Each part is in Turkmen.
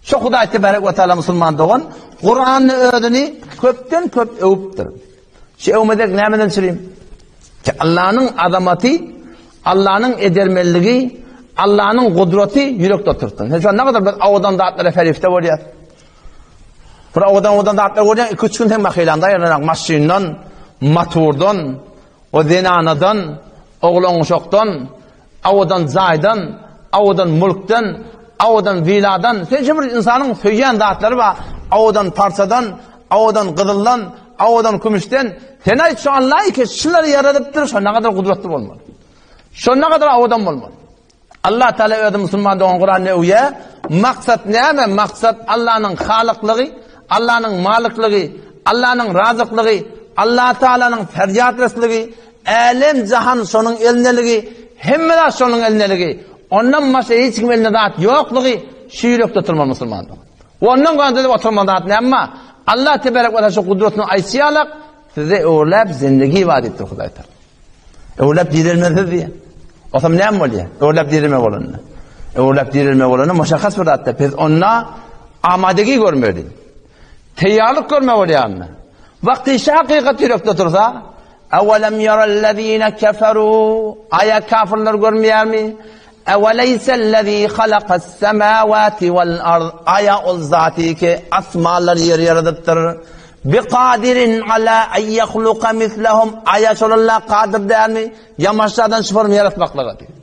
Şu Hudaý tebarek we taala musulman dogan Qur'anny özüni köpden köp öwüpdir. Şu öwmedek nämeden çyryp? Ki Allah'ın azamaty, Allah'ın edermelligi, Allah'ın kudreti yürekde oturtun. Şu an ne kadar biz avadan dağıtlara ferifte bolýar. Bir avadan dağıtlar bolýar, 2-3 gün hem mahylanda ýarlanak maşindan, motordan, o zenanadan, oğlan uşakdan, avadan zaýdan, avadan mulkdan, avadan viladan, şeýle bir insanyň söýýän dağıtları bar. Avadan parçadan, avadan gyzyldan, avadan kümüşden, sen aýt şu Allah ki şulary yaradypdyr, şu ne kadar kudretli bolmaly. Şu ne kadar avadan bolmaly. Allah Teala öýde musulman dogan Qur'an öýe, maksat näme? Maksat Allah'ın halıklığı, Allah'ın malıklığı, Allah'ın razıklığı, Allah Teala'nın feryat resliği, alem jahan şonuň elneligi, hemme şonuň elneligi. Ondan başga hiç kim elinde zat ýoklugy şu ýürekde oturmaly musulman. Ondan gönderip oturmaly zat näme? Allah tebarek we taala şu kudretini aýsýarlar, size öwrläp zindigi wagt etdi Hudaý Taala. Öwrläp dirilmedi diýe. O zaman näme bolýar? Öwrläp dirilme bolany. Öwrläp dirilme bolany meşakkat bir zatda. Biz onna amadegi görmedik. Teýýarlyk görme bolýarmy? Wagty hakykat ýürekde tursa, awalem yarallazina kafaru aya kafirler görmeýärmi? Awalaysallazî halaqas semawati vel ard aya ol zaty ki asmanlar yer yaradypdyr. Biqadirin ala an yakhluqa mislahum aya şolalla qadir dämi? Yamaşlardan şuform yaratmaklara diýer.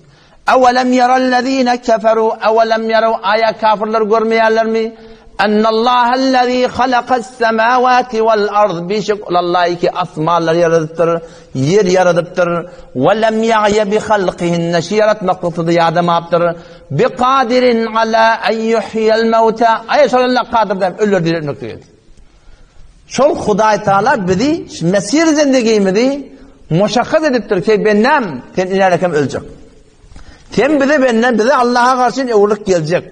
Awalem yarallazina kafaru awalem yaraw aya kafirler görmeýärlermi? Ennallâhellezî halaqas semâvâti vel ard bişekulallahi ki asmanlar yaradypdyr, yer yaradypdyr. Ve lem ya'ye bi halqihinne yaratmakdyr ýadamapdyr. Bi qadirin ala en yuhyiyel mevta ay şolalla qadir däp öller dirilmekdir. Şol Hudaý Taala bizi mesir zindegimizi muşakkat edipdir ki bennem sen ilerlekem ölecek. Sen bize Allah'a karşı öwürlik gelecek.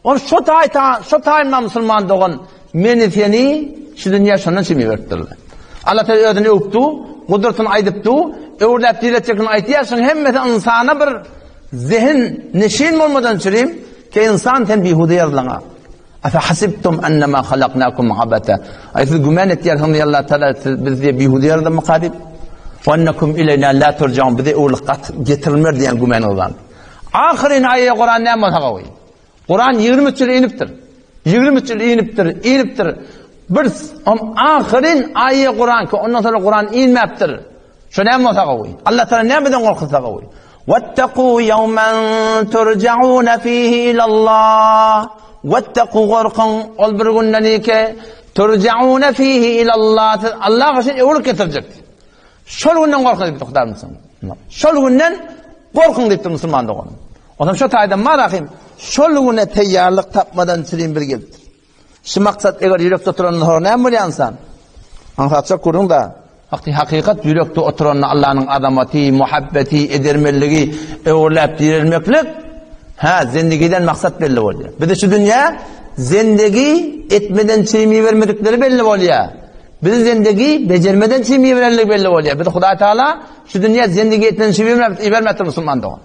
On şu taýymda musulman dogan meni seni şu dünýä şondan çymy berdirdi. Allah Taala özüni öpdi, kudretini aýdypdy, öwürläp diýletjekini aýtýarsyň hemmesi insana bir zihin neşin bolmadan çyrym ki insan sen bihude ýaralanýar. Afa hasibtum annama halaqnakum abata. Aýsy güman etýärsiň Allah Taala bizde bihude ýaradan maqadip wa annakum ilayna la turja'un bize öwürlik getirilmer diýen güman bolan. Ahyryň aýy Qur'an näme hagawy? Qur'an 23 yıl iniptir. 23 yıl iniptir. Bir ahirin ayı Qur'an ki ondan sonra Qur'an inmeptir. Şu näme bolsa Allah Taala nämeden gorkutsa gowy? Wattaqu yawman turja'un fihi ilallah. Wattaqu gorqan ol bir günnenike turja'un fihi ilallah. Allah gaşyn öwürlik getirjek. Şol günden gorkan diýip Hudaýmyň. Şol günden gorkun diýip musulman dogan. Ondan şu taýdan marahim şol güne teýýarlyk tapmadan çyrym bir gelipdir. Şu maksat eger ýürekde oturan näme bolýansan? Anhatça kurun da hakykat ýürekde oturan Allah'ın azamaty, muhabbeti, edermelligi, öwrläp dirilmeklik zindegiden maksat belli bolýar. Bir de şu dünýä zindegi etmeden çyrmy bermedikleri belli bolýar. Biz zindegi bejermeden çyrmy bererlik belli bolýar. Bir de Hudaý Taala şu dünýä zindegi etmeden çyrmy bermedi musulman dogan.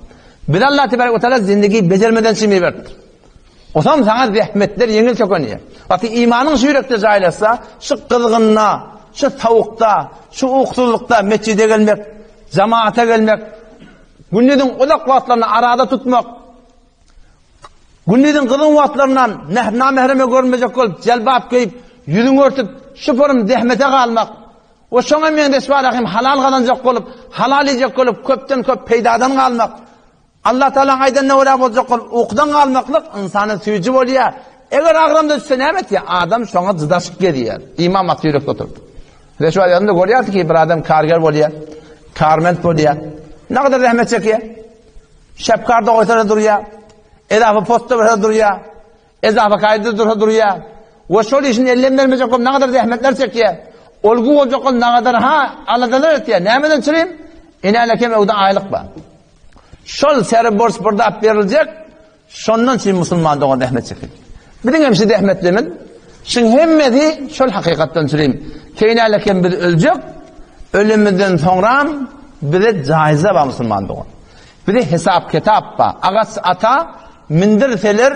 Bir Allah tebarek ve teala zindagi becermeden çymy berdi. O zaman sana rahmetler yengil çökönýär. Bak imanın şu yürekde jaýlasa, şu kızgınna, şu tawukda, şu uksuzlukda mescide gelmek, cemaate gelmek, günnedin ulak wagtlaryny arada tutmak, günnedin kızgın wagtlarynyň namehreme görmejek bolup, jelbap giyip, ýüzüňi örtüp, şu forum zehmete galmak. O şoňa men deswalahym halal galanjak bolup, halal ejek bolup, köpden köp peýdadan galmak. Allah Taala aýdan näwra boljak bolup, ukdan galmaklyk insany süýji bolýar. Eger agramda düşse nämet ya, adam şoňa zydaşyp gelýär. İmam atly ýürekde oturdy. Reşwa ýanynda görýärdi ki, bir adam karger bolýar, karment bolýar. Ne kadar rahmet çekýär. Şepkarda oýtara durýar. Edafa postda durýar. Edafa kaýda durýar. Ve şol işin ellenmermejek bolup ne kadar rahmetler çekýär. Olgu boljak bolup ne kadar aladalar etýär. Nämeden çyrym? Enälekem öwde aýlyk bar. Şol seri borç burada beriljek, şondan çyň musulman dogan rahmet çekýär. Bilen hemşi rahmetlemin, şoň hemmeti şol hakykatdan çyrym. Keýnälekem bir öljek, ölümünden soňra bire jaize bar musulman dogan. Bire hesap kitap bar. Agas ata mindirseler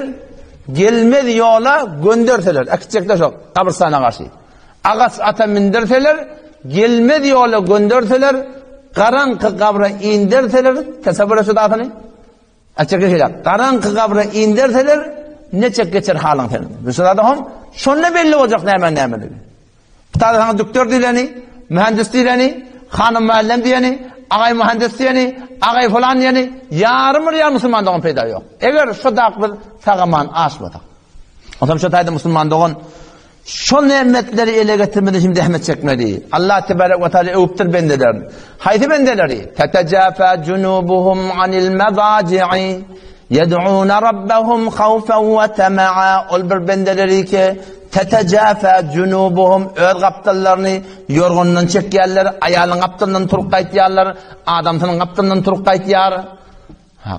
gelmedi yola gönderseler. Akıtacaklar çok kabristana karşı. Ağaç ata mindirseler, gelmedi yola gönderseler, karanlık kabra indirseler, tasavvur etsin atını. Açıkça şeyler. Karanlık kabra indirseler, ne çek geçer halın senin. Mesela adam şonne belli olacak hemen. Tadı sana doktor diyeni, mühendis diyeni, hanım müellem diyeni, ağay mühendis diyeni, ağay falan diyeni, yarım riyal Müslümanlığın peyda yok. Eğer şu dağlı sağaman aşmadı. O zaman şu tayda Müslümanlığın şu nimetleri ele getirmedi şimdi ahmet çekmedi. Allah tebarek ve teala övüptür bendeler. Haydi bendeleri. Tetecafa cunubuhum anil medaci'i yed'ûne rabbahum khawfen ve tema'a. Ol bir bendeleri ki tetecafa cunubuhum öz kaptallarını yorgundan çekýärler, ayalın kaptalından turup gaýtýarlar, adamsynyň kaptalından turup gaýtýar.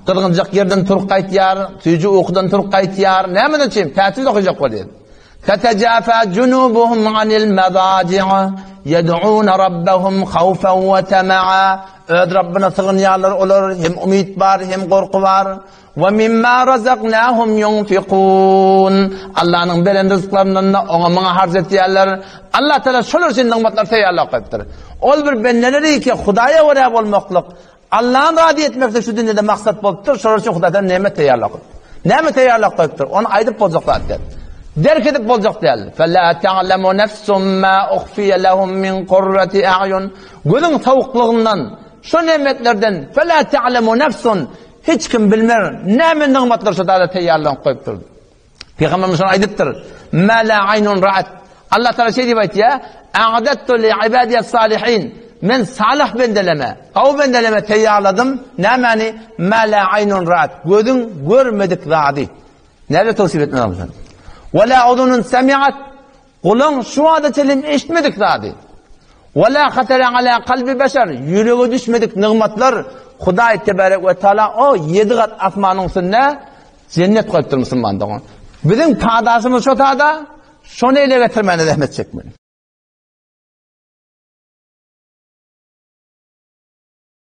Kırgınjak yerden turup gaýtýar, tüýjü okudan turup gaýtýar. Näme üçin? Tätil okuyjak bolýar. تتجافى جنوبهم عن المضاجع يدعون ربهم خوفا وطمعا. Öd Rabbına sığınýarlar, olar hem umid bar hem gorku bar. Ve mimma razaqnahum yunfiqun. Allah'ın beren rızıklarından da ona harc etýärler. Allah Teala şolar üçin nimetler teýarlap goýupdyr. Ol bir benneleri ki Hudaýa wara bolmaklyk, Allah'ın razy etmekde şu dünýede maksat bolupdyr. Şolar üçin Hudaýdan nemet teýarlap goýupdyr. Nemet teýarlap goýupdyr. Onu aýdyp boljaklar der. Derk edip bolacak değil. فَلَا تَعْلَمُ نَفْسٌ مَا اُخْفِيَ لَهُمْ مِنْ قُرَّةِ اَعْيُنْ. Gözün tavukluğundan, şu nimetlerden فَلَا تَعْلَمُ نَفْسٌ. Hiç kim bilmer. Ne nimetler şu da teyyarlan koyup durdu. Peygamberimiz şunu aydıptır. مَا لَا عَيْنٌ رَأَتْ. Allah Teala şey diyor ya. اَعْدَدْتُ لِعِبَادِيَ الصَّالِحِينَ. Men salih bendeleme, kav bendeleme teyyarladım. Ne mani? مَا لَا عَيْنٌ رَأَتْ. Gözün görmedik zadi. Nerede tavsiye etmez Allah'ın? وَلَا عُذُنٌ سَمِعَتْ. Kulun şu adı çelim işitmedik zadi. وَلَا خَتَرَ عَلَى قَلْبِ بَشَرٍ. Yüreğe düşmedik nimetler. Hudaý tebarek ve taala o 7 kat asmanyň üstünde cennet koyupdyr Müslümandığın. Bizim taadaşymız şu taada, şonu ele getirmeni zahmet çekmeli.